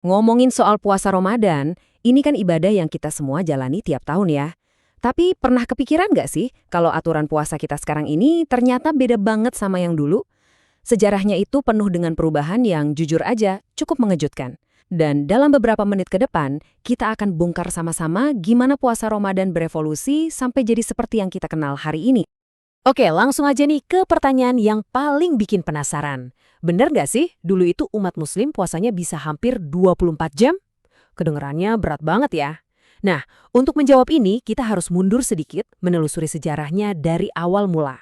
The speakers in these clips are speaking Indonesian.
Ngomongin soal puasa Ramadan, ini kan ibadah yang kita semua jalani tiap tahun ya. Tapi pernah kepikiran nggak sih kalau aturan puasa kita sekarang ini ternyata beda banget sama yang dulu? Sejarahnya itu penuh dengan perubahan yang jujur aja cukup mengejutkan. Dan dalam beberapa menit ke depan, kita akan bongkar sama-sama gimana puasa Ramadan berevolusi sampai jadi seperti yang kita kenal hari ini. Oke, langsung aja nih ke pertanyaan yang paling bikin penasaran. Bener nggak sih, dulu itu umat muslim puasanya bisa hampir 24 jam? Kedengerannya berat banget ya. Nah, untuk menjawab ini, kita harus mundur sedikit menelusuri sejarahnya dari awal mula.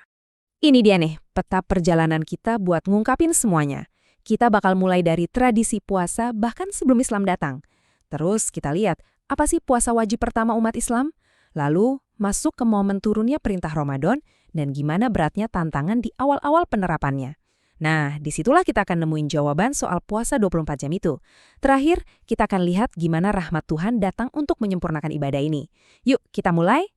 Ini dia nih, peta perjalanan kita buat ngungkapin semuanya. Kita bakal mulai dari tradisi puasa bahkan sebelum Islam datang. Terus kita lihat, apa sih puasa wajib pertama umat Islam? Lalu, masuk ke momen turunnya perintah Ramadan dan gimana beratnya tantangan di awal-awal penerapannya. Nah, disitulah kita akan nemuin jawaban soal puasa 24 jam itu. Terakhir, kita akan lihat gimana rahmat Tuhan datang untuk menyempurnakan ibadah ini. Yuk, kita mulai?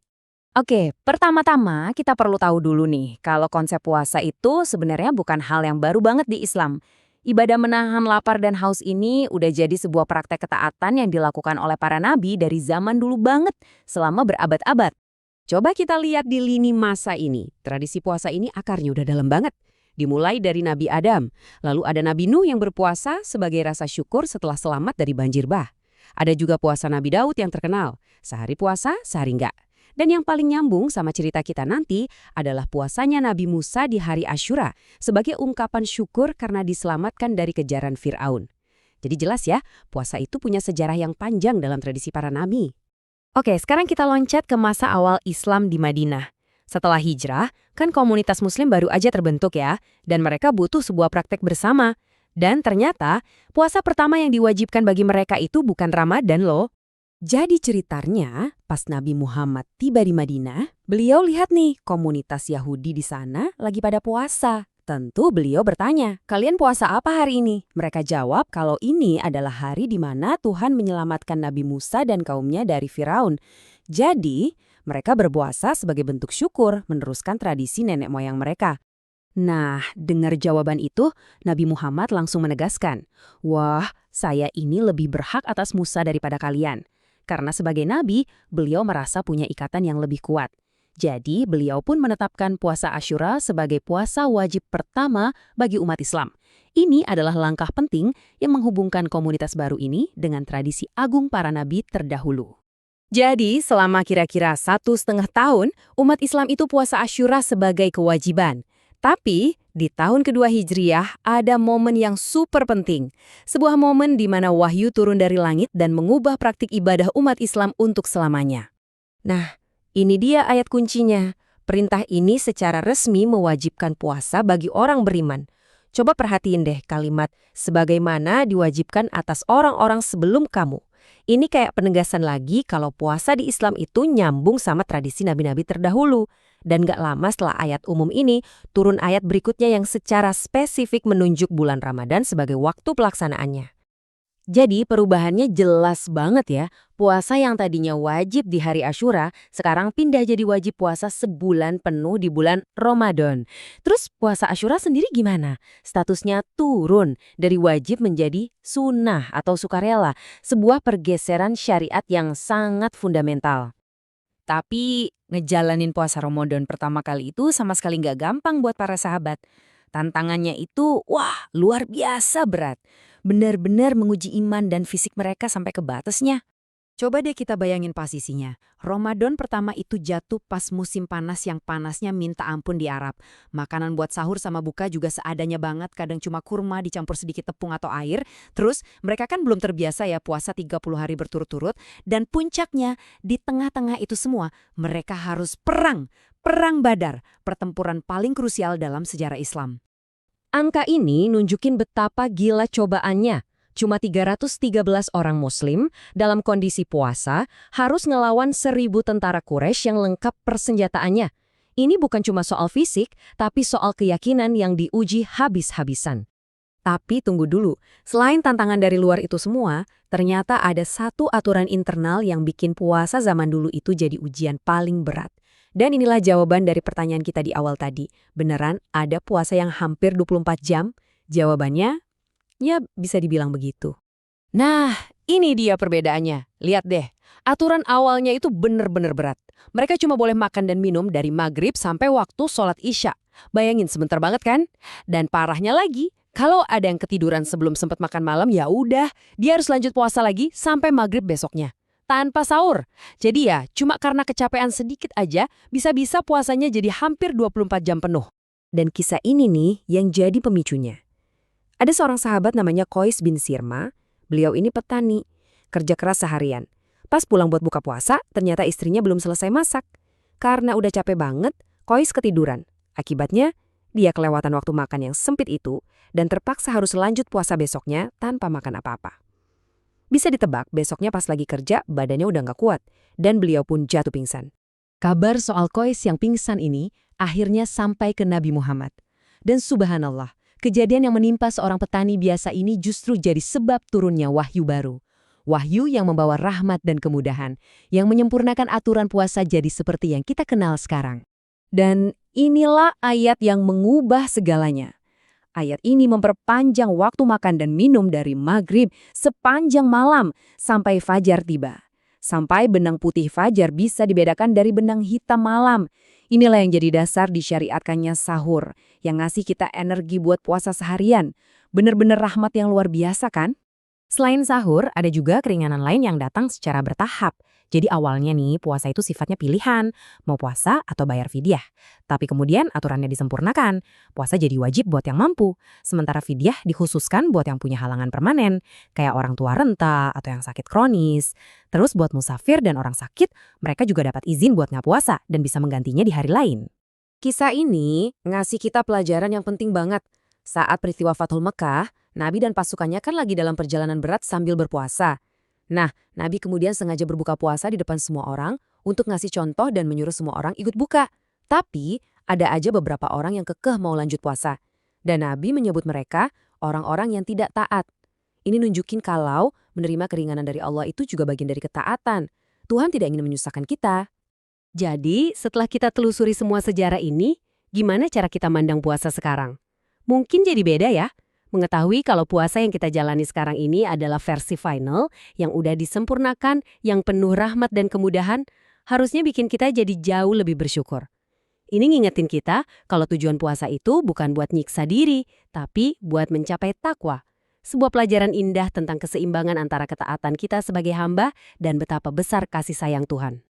Oke, pertama-tama kita perlu tahu dulu nih, kalau konsep puasa itu sebenarnya bukan hal yang baru banget di Islam. Ibadah menahan lapar dan haus ini udah jadi sebuah praktek ketaatan yang dilakukan oleh para nabi dari zaman dulu banget, selama berabad-abad. Coba kita lihat di lini masa ini, tradisi puasa ini akarnya udah dalam banget. Dimulai dari Nabi Adam, lalu ada Nabi Nuh yang berpuasa sebagai rasa syukur setelah selamat dari banjir bah. Ada juga puasa Nabi Daud yang terkenal, sehari puasa, sehari enggak. Dan yang paling nyambung sama cerita kita nanti adalah puasanya Nabi Musa di hari Asyura sebagai ungkapan syukur karena diselamatkan dari kejaran Fir'aun. Jadi jelas ya, puasa itu punya sejarah yang panjang dalam tradisi para nabi. Oke, sekarang kita loncat ke masa awal Islam di Madinah. Setelah hijrah, kan komunitas muslim baru aja terbentuk ya, dan mereka butuh sebuah praktek bersama. Dan ternyata, puasa pertama yang diwajibkan bagi mereka itu bukan Ramadan loh. Jadi ceritanya, pas Nabi Muhammad tiba di Madinah, beliau lihat nih komunitas Yahudi di sana lagi pada puasa. Tentu beliau bertanya, kalian puasa apa hari ini? Mereka jawab kalau ini adalah hari di mana Tuhan menyelamatkan Nabi Musa dan kaumnya dari Firaun. Jadi, mereka berpuasa sebagai bentuk syukur meneruskan tradisi nenek moyang mereka. Nah, dengar jawaban itu, Nabi Muhammad langsung menegaskan, wah, saya ini lebih berhak atas Musa daripada kalian. Karena sebagai nabi, beliau merasa punya ikatan yang lebih kuat. Jadi, beliau pun menetapkan puasa Asyura sebagai puasa wajib pertama bagi umat Islam. Ini adalah langkah penting yang menghubungkan komunitas baru ini dengan tradisi agung para nabi terdahulu. Jadi, selama kira-kira 1,5 tahun, umat Islam itu puasa Asyura sebagai kewajiban. Tapi, di tahun kedua Hijriyah ada momen yang super penting. Sebuah momen di mana wahyu turun dari langit dan mengubah praktik ibadah umat Islam untuk selamanya. Nah, ini dia ayat kuncinya. Perintah ini secara resmi mewajibkan puasa bagi orang beriman. Coba perhatiin deh kalimat, sebagaimana diwajibkan atas orang-orang sebelum kamu. Ini kayak penegasan lagi kalau puasa di Islam itu nyambung sama tradisi nabi-nabi terdahulu. Dan gak lama setelah ayat umum ini, turun ayat berikutnya yang secara spesifik menunjuk bulan Ramadan sebagai waktu pelaksanaannya. Jadi perubahannya jelas banget ya. Puasa yang tadinya wajib di hari Asyura, sekarang pindah jadi wajib puasa sebulan penuh di bulan Ramadan. Terus puasa Asyura sendiri gimana? Statusnya turun dari wajib menjadi sunnah atau sukarela, sebuah pergeseran syariat yang sangat fundamental. Tapi ngejalanin puasa Ramadan pertama kali itu sama sekali nggak gampang buat para sahabat. Tantangannya itu, wah, luar biasa berat. Benar-benar menguji iman dan fisik mereka sampai ke batasnya. Coba deh kita bayangin posisinya. Ramadan pertama itu jatuh pas musim panas yang panasnya minta ampun di Arab. Makanan buat sahur sama buka juga seadanya banget, kadang cuma kurma dicampur sedikit tepung atau air. Terus mereka kan belum terbiasa ya puasa 30 hari berturut-turut. Dan puncaknya, di tengah-tengah itu semua, mereka harus perang. Perang Badar, pertempuran paling krusial dalam sejarah Islam. Angka ini nunjukin betapa gila cobaannya. Cuma 313 orang muslim dalam kondisi puasa harus ngelawan 1.000 tentara Quraisy yang lengkap persenjataannya. Ini bukan cuma soal fisik, tapi soal keyakinan yang diuji habis-habisan. Tapi tunggu dulu, selain tantangan dari luar itu semua, ternyata ada satu aturan internal yang bikin puasa zaman dulu itu jadi ujian paling berat. Dan inilah jawaban dari pertanyaan kita di awal tadi. Beneran ada puasa yang hampir 24 jam? Jawabannya, ya bisa dibilang begitu. Nah, ini dia perbedaannya. Lihat deh, aturan awalnya itu bener-bener berat. Mereka cuma boleh makan dan minum dari maghrib sampai waktu sholat isya. Bayangin sebentar banget kan? Dan parahnya lagi, kalau ada yang ketiduran sebelum sempat makan malam, ya udah, dia harus lanjut puasa lagi sampai maghrib besoknya. Tanpa sahur. Jadi ya, cuma karena kecapean sedikit aja, bisa-bisa puasanya jadi hampir 24 jam penuh. Dan kisah ini nih yang jadi pemicunya. Ada seorang sahabat namanya Qais bin Sirma. Beliau ini petani, kerja keras seharian. Pas pulang buat buka puasa, ternyata istrinya belum selesai masak. Karena udah capek banget, Qais ketiduran. Akibatnya, dia kelewatan waktu makan yang sempit itu dan terpaksa harus lanjut puasa besoknya tanpa makan apa-apa. Bisa ditebak, besoknya pas lagi kerja, badannya udah nggak kuat dan beliau pun jatuh pingsan. Kabar soal Qais yang pingsan ini akhirnya sampai ke Nabi Muhammad. Dan subhanallah, kejadian yang menimpa seorang petani biasa ini justru jadi sebab turunnya wahyu baru. Wahyu yang membawa rahmat dan kemudahan, yang menyempurnakan aturan puasa jadi seperti yang kita kenal sekarang. Dan inilah ayat yang mengubah segalanya. Ayat ini memperpanjang waktu makan dan minum dari maghrib sepanjang malam sampai fajar tiba. Sampai benang putih fajar bisa dibedakan dari benang hitam malam. Inilah yang jadi dasar disyariatkannya sahur, yang ngasih kita energi buat puasa seharian. Bener-bener rahmat yang luar biasa kan? Selain sahur, ada juga keringanan lain yang datang secara bertahap. Jadi awalnya nih, puasa itu sifatnya pilihan, mau puasa atau bayar fidyah. Tapi kemudian aturannya disempurnakan, puasa jadi wajib buat yang mampu. Sementara fidyah dikhususkan buat yang punya halangan permanen, kayak orang tua renta atau yang sakit kronis. Terus buat musafir dan orang sakit, mereka juga dapat izin buat nggak puasa dan bisa menggantinya di hari lain. Kisah ini ngasih kita pelajaran yang penting banget. Saat peristiwa Fathul Mekah, Nabi dan pasukannya kan lagi dalam perjalanan berat sambil berpuasa. Nah, Nabi kemudian sengaja berbuka puasa di depan semua orang untuk ngasih contoh dan menyuruh semua orang ikut buka. Tapi, ada aja beberapa orang yang kekeh mau lanjut puasa. Dan Nabi menyebut mereka orang-orang yang tidak taat. Ini nunjukin kalau menerima keringanan dari Allah itu juga bagian dari ketaatan. Tuhan tidak ingin menyusahkan kita. Jadi, setelah kita telusuri semua sejarah ini, gimana cara kita mandang puasa sekarang? Mungkin jadi beda ya. Mengetahui kalau puasa yang kita jalani sekarang ini adalah versi final, yang udah disempurnakan, yang penuh rahmat dan kemudahan, harusnya bikin kita jadi jauh lebih bersyukur. Ini ngingetin kita kalau tujuan puasa itu bukan buat nyiksa diri, tapi buat mencapai takwa. Sebuah pelajaran indah tentang keseimbangan antara ketaatan kita sebagai hamba dan betapa besar kasih sayang Tuhan.